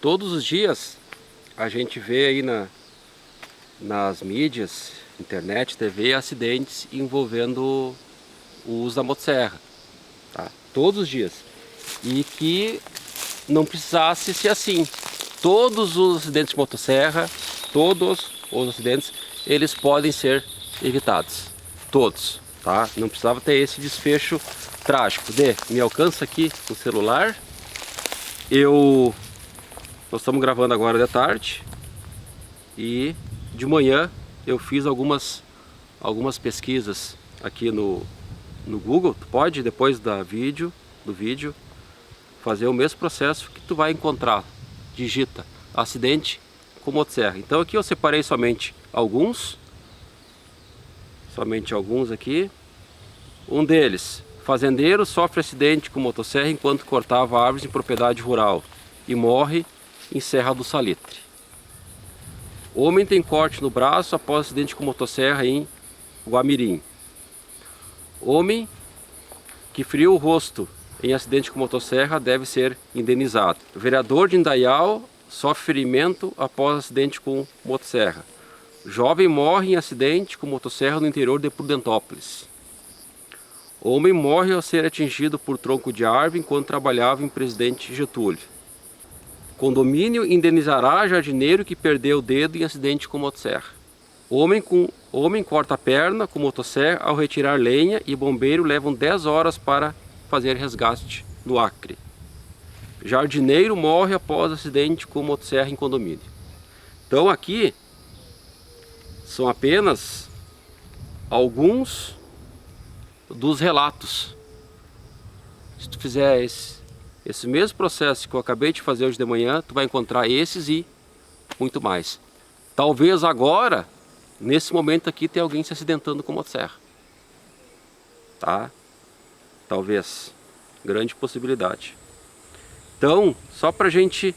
todos os dias a gente vê aí nas mídias, internet, TV, acidentes envolvendo o uso da motosserra, tá? Todos os dias. E que não precisasse ser assim. Todos os acidentes de motosserra, todos os acidentes, eles podem ser evitados. Todos, tá? Não precisava ter esse desfecho trágico. Me alcança aqui o celular. Nós estamos gravando agora de tarde e de manhã eu fiz algumas pesquisas aqui no Google. Tu pode, depois do vídeo, fazer o mesmo processo que tu vai encontrar. Digita acidente com motosserra. Então aqui eu separei somente alguns aqui. Um deles: fazendeiro sofre acidente com motosserra enquanto cortava árvores em propriedade rural e morre em Serra do Salitre. Homem tem corte no braço após acidente com motosserra em Guamirim. Homem que feriu o rosto em acidente com motosserra deve ser indenizado. Vereador de Indaial sofre ferimento após acidente com motosserra. Jovem morre em acidente com motosserra no interior de Prudentópolis. Homem morre ao ser atingido por tronco de árvore enquanto trabalhava em Presidente Getúlio. Condomínio indenizará jardineiro que perdeu o dedo em acidente com motosserra. Homem corta a perna com motosserra ao retirar lenha e bombeiro levam 10 horas para fazer resgate no Acre. Jardineiro morre após acidente com motosserra em condomínio. Então aqui são apenas alguns dos relatos. Se tu fizer esse mesmo processo que eu acabei de fazer hoje de manhã, tu vai encontrar esses e muito mais. Talvez agora, nesse momento aqui, tenha alguém se acidentando com motosserra. Tá? Talvez. Grande possibilidade. Então, só pra gente,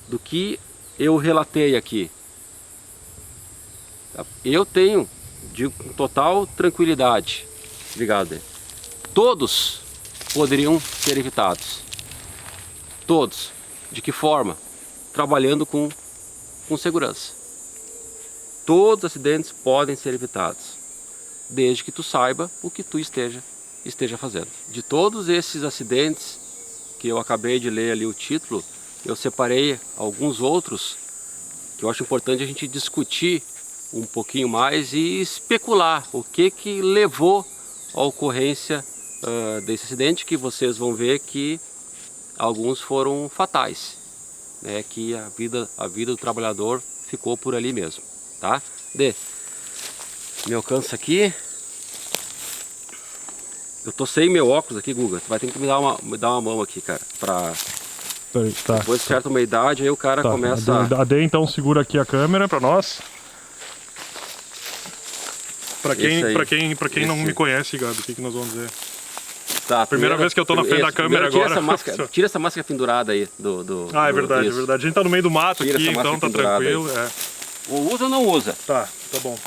do que eu relatei aqui, eu tenho de total tranquilidade. Obrigado. Todos poderiam ser evitados. Todos. De que forma? Trabalhando com segurança. Todos os acidentes podem ser evitados, desde que tu saiba o que tu esteja fazendo. De todos esses acidentes que eu acabei de ler ali o título, eu separei alguns outros que eu acho importante a gente discutir um pouquinho mais e especular o que levou à ocorrência desse acidente, que vocês vão ver que alguns foram fatais, né? Que a vida do trabalhador ficou por ali mesmo, tá? Me alcança aqui. Eu tô sem meu óculos aqui, Guga. Tu vai ter que me dar uma mão aqui, cara, pra... Tá, depois de certa uma idade, aí o cara começa... A Dê, então, segura aqui a câmera pra nós. Pra quem não me conhece, Gabi, o que nós vamos dizer? Tá, primeira vez que eu tô na frente da câmera agora. Tira essa máscara pendurada aí é verdade, é verdade. A gente tá no meio do mato aqui, então tá tranquilo. Ou usa ou não usa? Tá bom.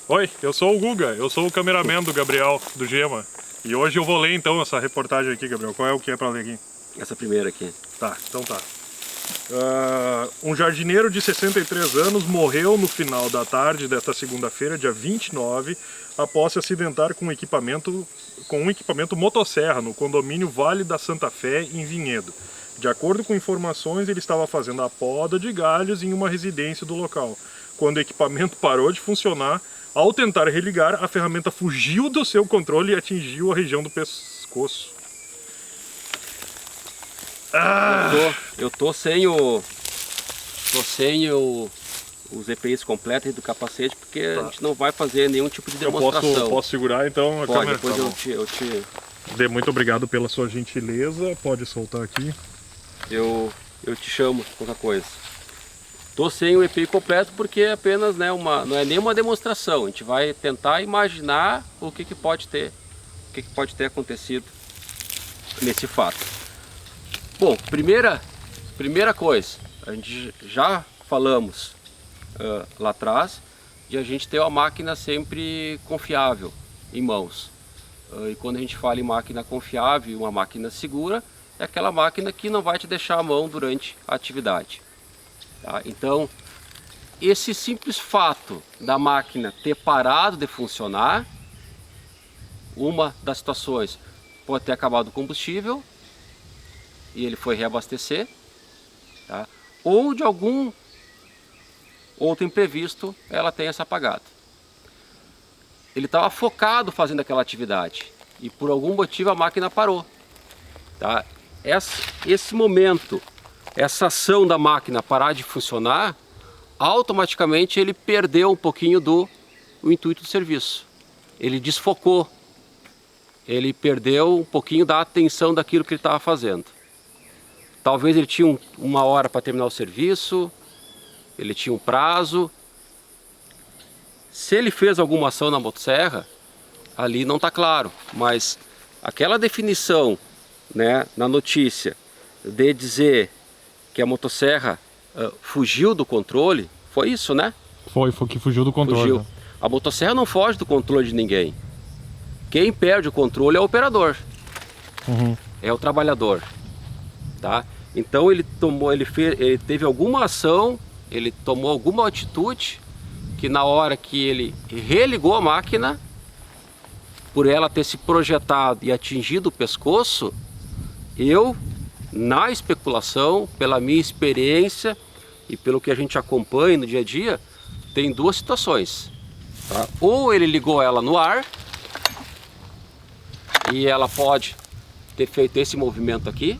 Oi, eu sou o Guga, eu sou o cameraman do Gabriel, do Gema. E hoje eu vou ler então essa reportagem aqui, Gabriel. Qual é o que é pra ler aqui? Essa primeira aqui. Tá, então tá. Um jardineiro de 63 anos morreu no final da tarde desta segunda-feira, dia 29, após se acidentar com um equipamento motosserra no condomínio Vale da Santa Fé, em Vinhedo. De acordo com informações, ele estava fazendo a poda de galhos em uma residência do local. Quando o equipamento parou de funcionar, ao tentar religar, a ferramenta fugiu do seu controle e atingiu a região do pescoço. Eu tô sem os EPIs completos do capacete, porque a gente não vai fazer nenhum tipo de demonstração. Eu posso segurar então a câmera? Depois eu te... Dê, muito obrigado pela sua gentileza, pode soltar aqui. Eu te chamo qualquer coisa. Tô sem o EPI completo porque é apenas, né, não é nenhuma demonstração. A gente vai tentar imaginar o que pode ter acontecido nesse fato. Bom, primeira coisa, a gente já falamos lá atrás de a gente ter uma máquina sempre confiável em mãos. E quando a gente fala em máquina confiável, uma máquina segura, é aquela máquina que não vai te deixar a mão durante a atividade. Tá? Então, esse simples fato da máquina ter parado de funcionar, uma das situações pode ter acabado o combustível e ele foi reabastecer, tá? Ou de algum outro imprevisto ela tenha se apagado. Ele estava focado fazendo aquela atividade e por algum motivo a máquina parou. Tá? Esse momento, essa ação da máquina parar de funcionar, automaticamente ele perdeu um pouquinho do intuito do serviço. Ele desfocou, ele perdeu um pouquinho da atenção daquilo que ele estava fazendo. Talvez ele tinha uma hora para terminar o serviço, ele tinha um prazo. Se ele fez alguma ação na motosserra, ali não está claro, mas aquela definição, né, na notícia de dizer que a motosserra fugiu do controle, foi isso, né? Foi que fugiu do controle. Fugiu. A motosserra não foge do controle de ninguém. Quem perde o controle é o operador, é o trabalhador, tá? Então ele teve alguma ação, ele tomou alguma atitude que na hora que ele religou a máquina, por ela ter se projetado e atingido o pescoço, eu, na especulação, pela minha experiência e pelo que a gente acompanha no dia a dia, tem duas situações. Tá? Ou ele ligou ela no ar, e ela pode ter feito esse movimento aqui,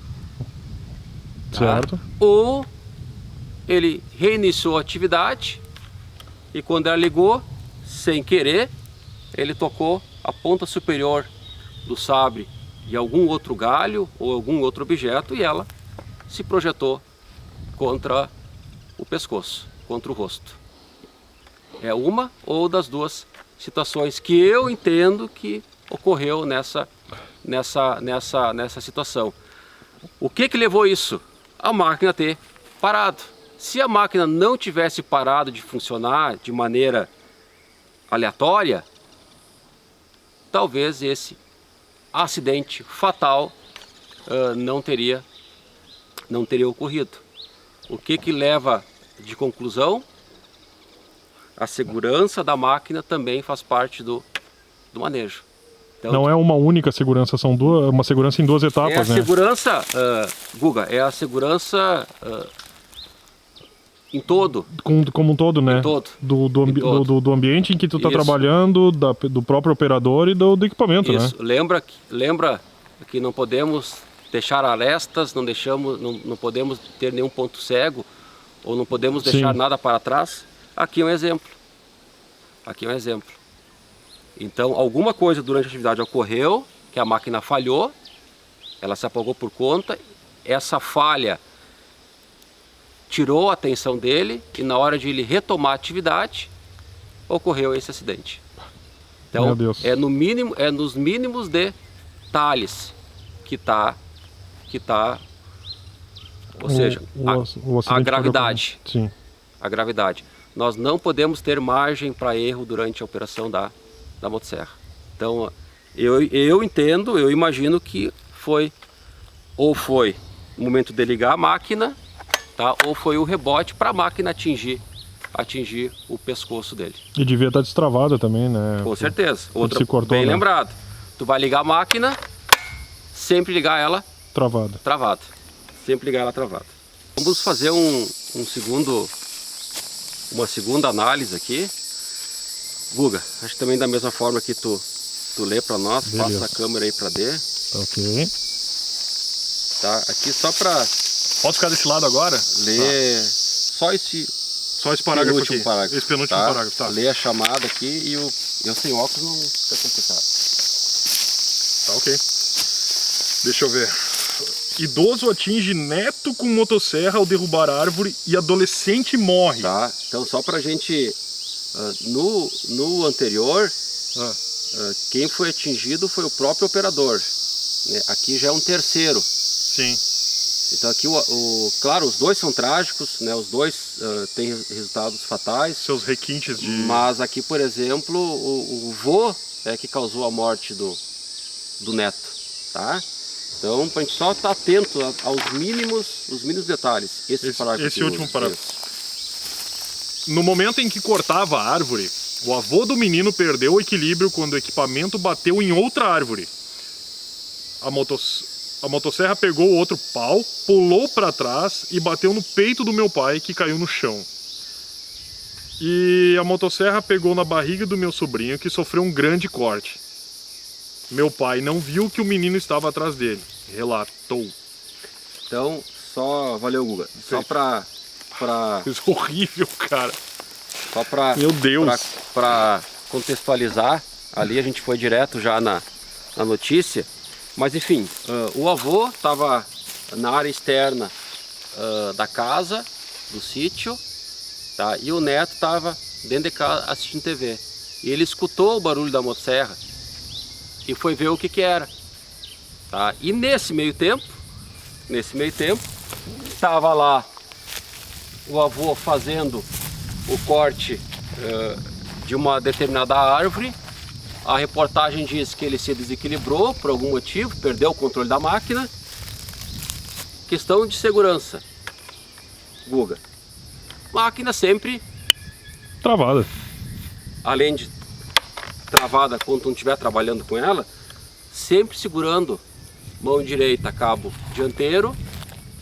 certo? Tá? Ou ele reiniciou a atividade e quando ela ligou, sem querer, ele tocou a ponta superior do sabre em algum outro galho ou algum outro objeto e ela se projetou contra o pescoço, contra o rosto. É uma ou das duas situações que eu entendo que ocorreu nessa situação. O que levou isso? A máquina ter parado. Se a máquina não tivesse parado de funcionar de maneira aleatória, talvez esse acidente fatal não teria ocorrido. O que leva de conclusão? A segurança da máquina também faz parte do manejo. Então, não é uma única segurança, são uma segurança em duas etapas, né? É a segurança, Guga, é a segurança em todo. Como um todo, né? Em todo. Do ambiente em que tu está Isso. trabalhando, do próprio operador e do equipamento, Isso. né? Lembra que não podemos deixar arestas, não podemos ter nenhum ponto cego, ou não podemos deixar nada para trás. Aqui é um exemplo. Então, alguma coisa durante a atividade ocorreu, que a máquina falhou, ela se apagou por conta, essa falha tirou a atenção dele e na hora de ele retomar a atividade, ocorreu esse acidente. Então, Meu Deus. é nos mínimos detalhes que tá, ou seja, a gravidade. Sim. A gravidade. Nós não podemos ter margem para erro durante a operação da motosserra. Então, eu entendo, eu imagino que foi o momento de ligar a máquina, tá? Ou foi o rebote para a máquina atingir o pescoço dele. E devia estar destravada também, né? Com certeza. Outra, se cortou, bem né? lembrado. Tu vai ligar a máquina, sempre ligar ela travada. Sempre ligar ela travada. Vamos fazer uma segunda análise aqui. Guga, acho que também da mesma forma que tu lê para nós. Beleza. Passa a câmera aí para D. Ok. Tá, aqui só para Pode ficar desse lado agora? ler só esse parágrafo penúltimo aqui. parágrafo. Esse penúltimo tá? parágrafo, tá. Ler a chamada aqui e eu sem óculos não é complicado. Tá, ok. Deixa eu ver. Idoso atinge neto com motosserra ao derrubar árvore e adolescente morre. Tá, então só pra gente, no anterior, quem foi atingido foi o próprio operador. Né? Aqui já é um terceiro. Sim. Então aqui, claro, os dois são trágicos, né? Os dois têm resultados fatais. Seus requintes de... Mas aqui, por exemplo, o vô é que causou a morte do neto, tá? Então, para a gente só estar atento aos mínimos detalhes. Esse último parágrafo. No momento em que cortava a árvore, o avô do menino perdeu o equilíbrio quando o equipamento bateu em outra árvore. A motosserra pegou o outro pau, pulou para trás e bateu no peito do meu pai, que caiu no chão. E a motosserra pegou na barriga do meu sobrinho, que sofreu um grande corte. Meu pai não viu que o menino estava atrás dele, relatou. Então, valeu, Guga. Só para Isso é horrível, cara. Só para Meu Deus. Para contextualizar, ali a gente foi direto já na notícia, mas enfim, o avô estava na área externa da casa, do sítio, tá? E o neto estava dentro de casa assistindo TV. E ele escutou o barulho da motosserra e foi ver o que era. Tá? E nesse meio tempo, estava lá o avô fazendo o corte de uma determinada árvore. A reportagem diz que ele se desequilibrou por algum motivo, perdeu o controle da máquina. Questão de segurança, Guga. Máquina sempre travada. Além de travada quando não estiver trabalhando com ela, sempre segurando mão direita, cabo dianteiro,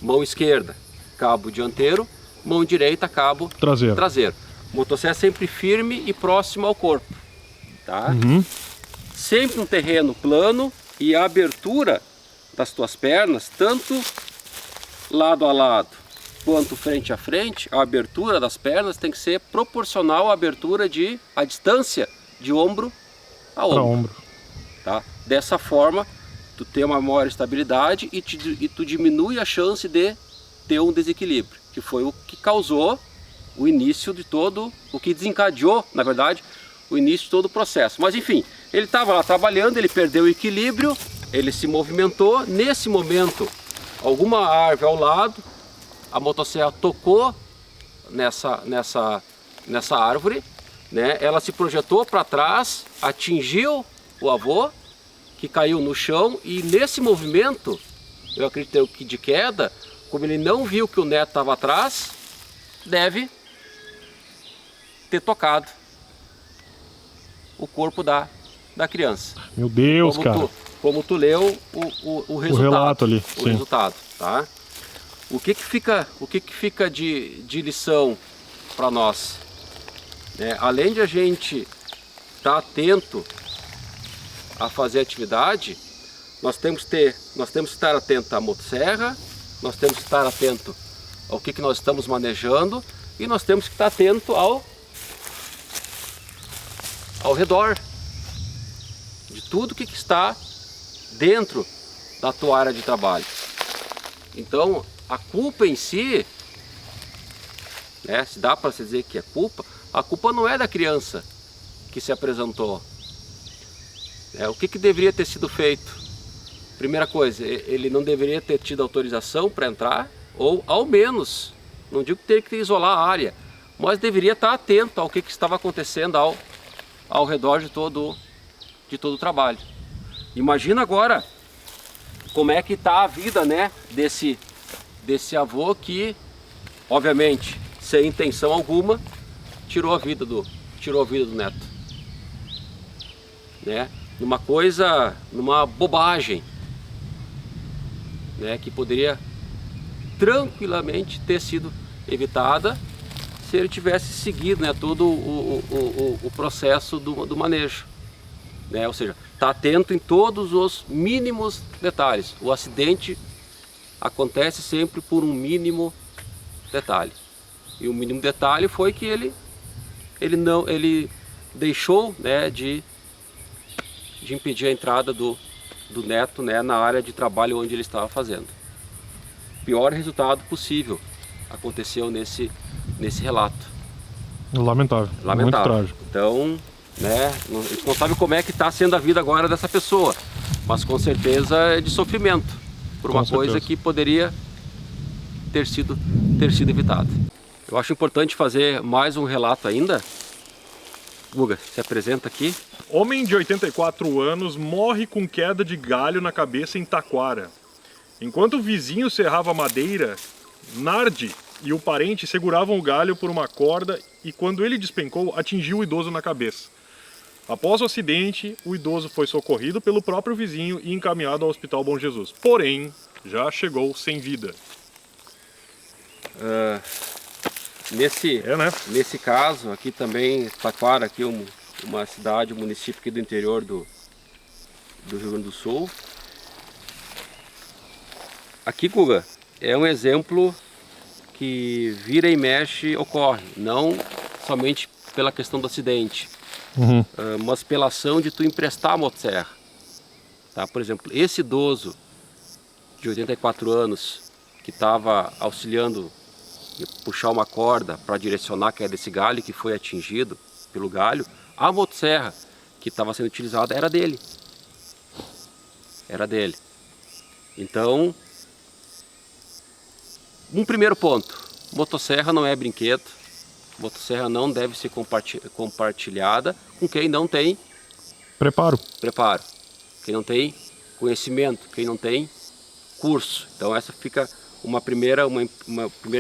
mão esquerda, cabo dianteiro, mão direita, cabo traseiro. Motosserra sempre firme e próximo ao corpo, tá? Sempre um terreno plano e a abertura das tuas pernas, tanto lado a lado quanto frente a frente, a abertura das pernas tem que ser proporcional à abertura à distância de ombro a ombro. Tá? Dessa forma, tu tem uma maior estabilidade e tu diminui a chance de ter um desequilíbrio, que foi o que causou o início de todo, o que desencadeou, na verdade, o início de todo o processo. Mas enfim, ele estava lá trabalhando, ele perdeu o equilíbrio, ele se movimentou, nesse momento, alguma árvore ao lado, a motosserra tocou nessa árvore, né? Ela se projetou para trás, atingiu o avô, que caiu no chão, e nesse movimento, eu acredito que de queda, como ele não viu que o neto estava atrás, deve ter tocado o corpo da criança. Meu Deus, cara. Como tu leu o resultado. O relato ali, o sim. Resultado, tá? O que fica de lição para nós? Além de a gente estar atento a fazer atividade, nós temos que estar atento à motosserra, nós temos que estar atento ao que nós estamos manejando e nós temos que estar atento ao redor de tudo que está dentro da tua área de trabalho. Então, a culpa em si, se dá para se dizer que é culpa, a culpa não é da criança que se apresentou. O que deveria ter sido feito? Primeira coisa, ele não deveria ter tido autorização para entrar, ou ao menos, não digo que teria que isolar a área, mas deveria estar atento ao que estava acontecendo ao redor de todo o trabalho. Imagina agora como é que está a vida, desse avô que, obviamente, sem intenção alguma, tirou a vida do neto. Numa bobagem, que poderia tranquilamente ter sido evitada se ele tivesse seguido todo o processo do manejo. Ou seja, está atento em todos os mínimos detalhes. O acidente acontece sempre por um mínimo detalhe. E o mínimo detalhe foi que ele deixou de impedir a entrada do neto na área de trabalho onde ele estava fazendo. Pior resultado possível aconteceu nesse relato. Lamentável. Muito trágico. Então, a gente não sabe como é que está sendo a vida agora dessa pessoa, mas com certeza é de sofrimento por uma coisa que poderia ter sido evitada. Eu acho importante fazer mais um relato ainda. Guga, se apresenta aqui. Homem de 84 anos morre com queda de galho na cabeça em Taquara. Enquanto o vizinho serrava madeira, Nardi e o parente seguravam o galho por uma corda e quando ele despencou, atingiu o idoso na cabeça. Após o acidente, o idoso foi socorrido pelo próprio vizinho e encaminhado ao Hospital Bom Jesus. Porém, já chegou sem vida. Nesse caso, aqui também, Taquara, aqui uma cidade, um município aqui do interior do Rio Grande do Sul. Aqui, Guga, é um exemplo que vira e mexe ocorre, não somente pela questão do acidente, mas pela ação de tu emprestar a motosserra. Tá? Por exemplo, esse idoso de 84 anos que estava auxiliando a puxar uma corda para direcionar a queda desse galho que foi atingido pelo galho, a motosserra que estava sendo utilizada era dele. Era dele. Então, um primeiro ponto, motosserra não é brinquedo, motosserra não deve ser compartilhada com quem não tem preparo, quem não tem conhecimento, quem não tem curso. Então essa fica uma primeira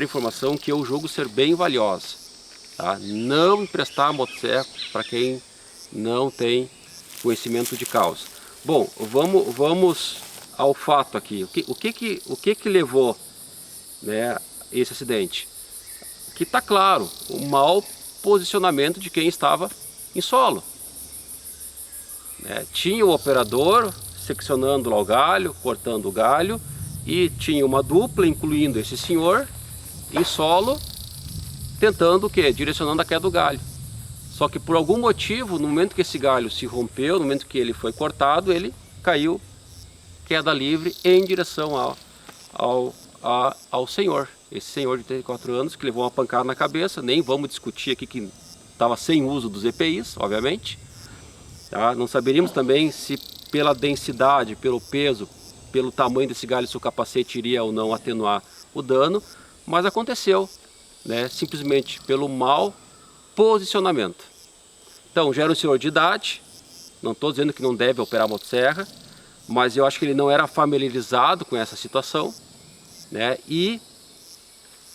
informação que eu julgo ser bem valiosa. Tá? Não emprestar a motosserra para quem não tem conhecimento de causa. Bom, vamos ao fato aqui. O que levou, né, esse acidente? Que está claro, o mau posicionamento de quem estava em solo. Tinha o operador seccionando lá o galho, cortando o galho, e tinha uma dupla, incluindo esse senhor, em solo, tentando o quê? Direcionando a queda do galho. Só que por algum motivo, no momento que esse galho se rompeu, no momento que ele foi cortado, ele caiu queda livre em direção ao senhor. Esse senhor de 34 anos que levou uma pancada na cabeça, nem vamos discutir aqui que estava sem uso dos EPIs, obviamente. Tá? Não saberíamos também se pela densidade, pelo peso, pelo tamanho desse galho, se o capacete iria ou não atenuar o dano, mas aconteceu, né? Simplesmente pelo mau posicionamento. Então, já era um senhor de idade, não estou dizendo que não deve operar motosserra, mas eu acho que ele não era familiarizado com essa situação, né? E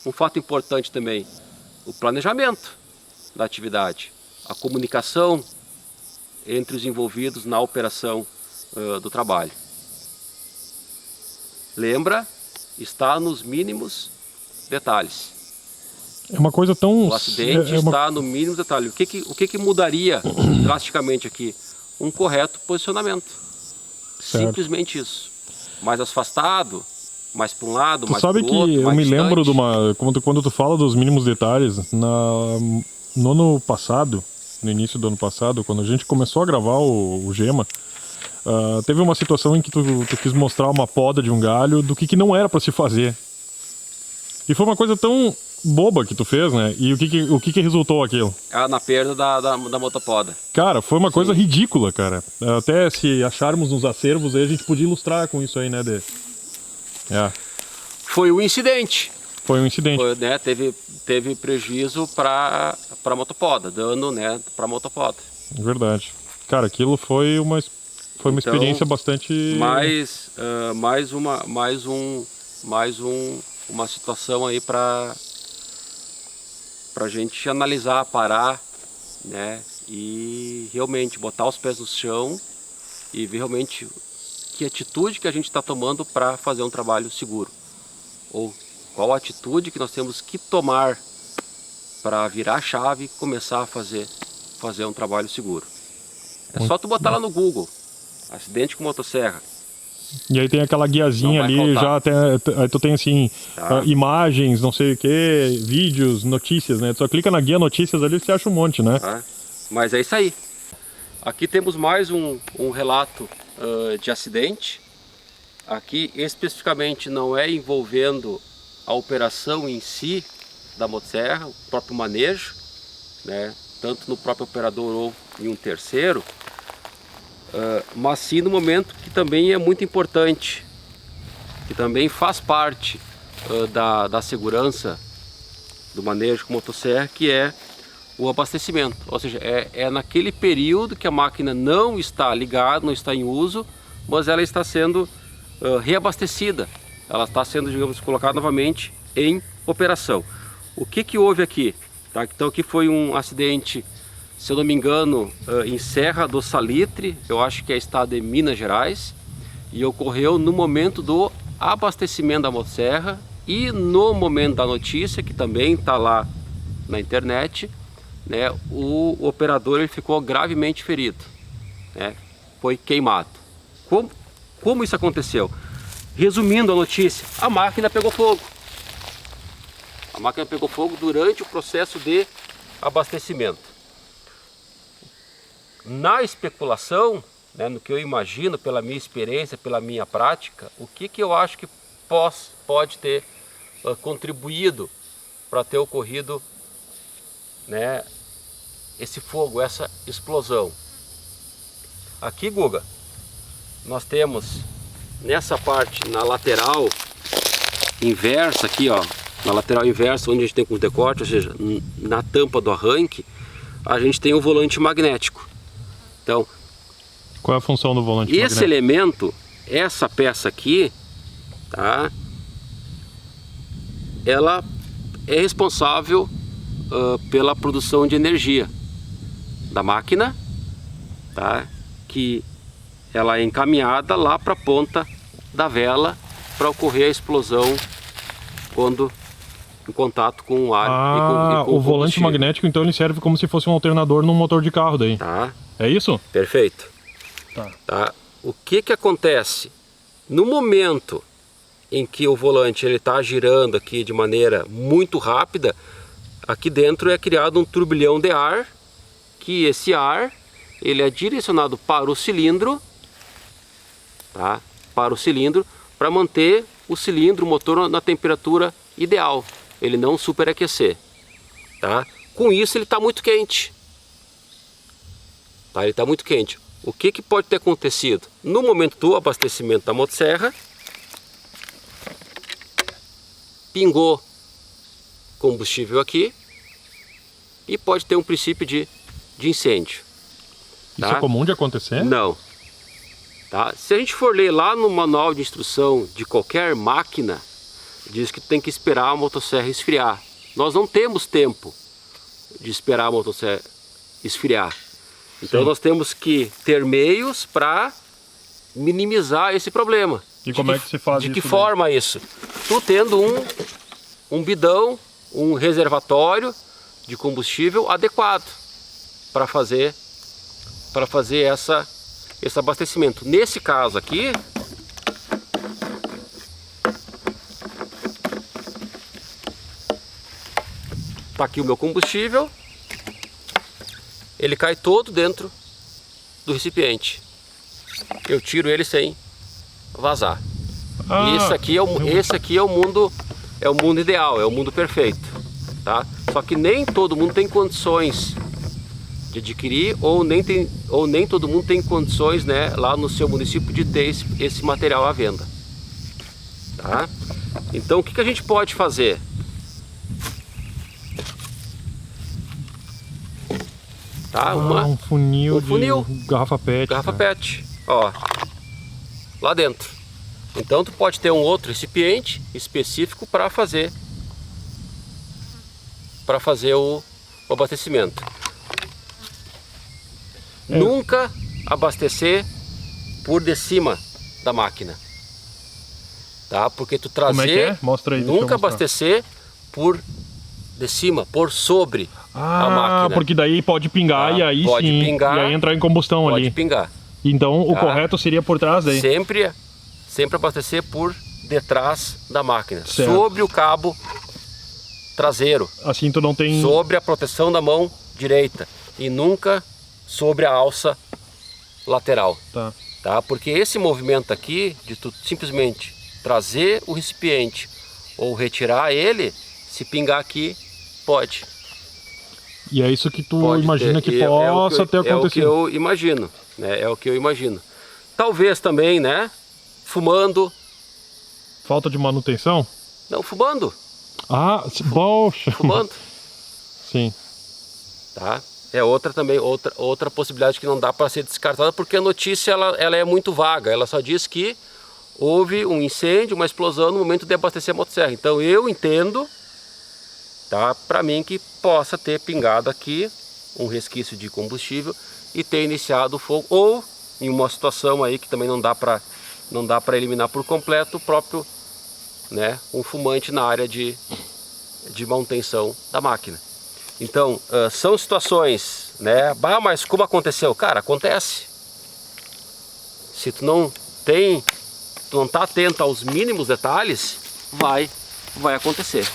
um fato importante também, o planejamento da atividade, a comunicação entre os envolvidos na operação do trabalho. Lembra, está nos mínimos detalhes. É uma coisa tão... O acidente está no mínimo detalhe. O que mudaria drasticamente aqui? Um correto posicionamento. Certo. Simplesmente isso. Mais afastado, mais para um lado, mais para o outro. Tu sabe que eu me lembro de uma... Quando tu fala dos mínimos detalhes, no ano passado, no início do ano passado, quando a gente começou a gravar o Gema, teve uma situação em que tu quis mostrar uma poda de um galho do que não era para se fazer. E foi uma coisa tão boba que tu fez, né? E o que resultou aquilo? Na perda da motopoda. Cara, foi uma coisa ridícula, cara. Até se acharmos nos acervos aí, a gente podia ilustrar com isso aí, né, Dê? Foi um incidente. Foi um incidente. Foi, né, teve prejuízo para a motopoda, dano, né, para a motopoda. Verdade. Cara, aquilo foi uma experiência bastante... uma situação aí para a gente analisar, parar, né, e realmente botar os pés no chão e ver realmente que atitude que a gente está tomando para fazer um trabalho seguro. Ou qual a atitude que nós temos que tomar para virar a chave e começar a fazer um trabalho seguro. É só tu botar lá no Google, acidente com motosserra. E aí tem aquela guiazinha ali, aí tu tem assim, imagens, não sei o que, vídeos, notícias, né? Tu só clica na guia notícias ali e você acha um monte, né? Mas é isso aí. Aqui temos mais um relato de acidente. Aqui especificamente não é envolvendo a operação em si da motosserra, o próprio manejo, né? Tanto no próprio operador ou em um terceiro. Mas sim no momento que também é muito importante, que também faz parte da segurança do manejo com motosserra, que é o abastecimento. Ou seja, é naquele período que a máquina não está ligada, não está em uso, mas ela está sendo reabastecida ela está sendo, digamos, colocada novamente em operação. O que houve aqui? Tá? Então aqui foi um acidente, se eu não me engano, em Serra do Salitre, eu acho que é estado de Minas Gerais, e ocorreu no momento do abastecimento da motosserra e no momento da notícia, que também está lá na internet, né, o operador ele ficou gravemente ferido, né, foi queimado. Como isso aconteceu? Resumindo a notícia, a máquina pegou fogo. A máquina pegou fogo durante o processo de abastecimento. Na especulação, né, no que eu imagino, pela minha experiência, pela minha prática, o que eu acho que pode ter contribuído para ter ocorrido, né, esse fogo, essa explosão. Aqui, Guga, nós temos nessa parte, na lateral inversa aqui, ó, na lateral inversa, onde a gente tem com os decotes, ou seja, na tampa do arranque, a gente tem o volante magnético. Então, qual é a função do volante magnético? Esse elemento, essa peça aqui, tá? Ela é responsável pela produção de energia da máquina, tá? Que ela é encaminhada lá para a ponta da vela para ocorrer a explosão quando em contato com o ar e com o volante magnético, então ele serve como se fosse um alternador num motor de carro daí. Tá. É isso? Perfeito. Tá. O que acontece? No momento em que o volante ele está girando aqui de maneira muito rápida, aqui dentro é criado um turbilhão de ar, que esse ar ele é direcionado para o cilindro, tá? Para o cilindro, para manter o cilindro, o motor na temperatura ideal, ele não superaquecer, tá? Com isso ele está muito quente, tá? Ele está muito quente. O que pode ter acontecido? No momento do abastecimento da motosserra, pingou combustível aqui e pode ter um princípio de incêndio. Tá? Isso é comum de acontecer? Não. Tá? Se a gente for ler lá no manual de instrução de qualquer máquina, diz que tem que esperar a motosserra esfriar. Nós não temos tempo de esperar a motosserra esfriar. Então nós temos que ter meios para minimizar esse problema. E como é que se faz isso? De que forma isso? Tu tendo um bidão, um reservatório de combustível adequado para fazer esse abastecimento. Nesse caso aqui, tá aqui o meu combustível, ele cai todo dentro do recipiente. Eu tiro ele sem vazar. Esse aqui é o mundo ideal, é o mundo perfeito, tá? Só que nem todo mundo tem condições de adquirir ou nem todo mundo tem condições, né, lá no seu município de ter esse material à venda, tá? Então o que a gente pode fazer? Tá? Um funil de garrafa PET. Garrafa PET, ó, lá dentro. Então tu pode ter um outro recipiente específico para fazer o abastecimento. Nunca abastecer por de cima da máquina, tá? Porque tu trazer, como é que é? Mostra aí, nunca abastecer por de cima, por sobre a máquina. Porque daí pode pingar, tá? E aí pode sim, pingar, e aí entrar em combustão ali. Pode pingar. Então o correto seria por trás daí. Sempre abastecer por detrás da máquina, certo, sobre o cabo traseiro. Assim tu não tem... Sobre a proteção da mão direita e nunca sobre a alça lateral. Tá? Porque esse movimento aqui, de tu simplesmente trazer o recipiente ou retirar ele, se pingar aqui, pode. E é isso que tu imagina que possa ter acontecido. É o que eu imagino, né? É o que eu imagino. Talvez também, né? Fumando. Falta de manutenção? Não, fumando. Poxa. Fumando. Sim. Tá? É outra possibilidade que não dá para ser descartada, porque a notícia ela é muito vaga. Ela só diz que houve um incêndio, uma explosão no momento de abastecer a motosserra. Então eu entendo, tá, para mim que possa ter pingado aqui um resquício de combustível e ter iniciado o fogo, ou em uma situação aí que também não dá para eliminar por completo, o próprio, né, um fumante na área de manutenção da máquina. Então são situações, né, mas como aconteceu? Cara, acontece. Se tu não tá atento aos mínimos detalhes, vai acontecer.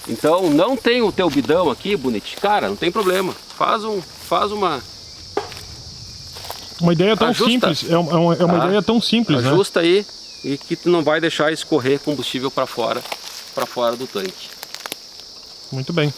Então não tem o teu bidão aqui, bonitinho, cara, não tem problema. Faz uma ideia tão ajusta, simples, é uma ideia tão simples, né? Ajusta aí e que tu não vai deixar escorrer combustível para fora do tanque. Muito bem.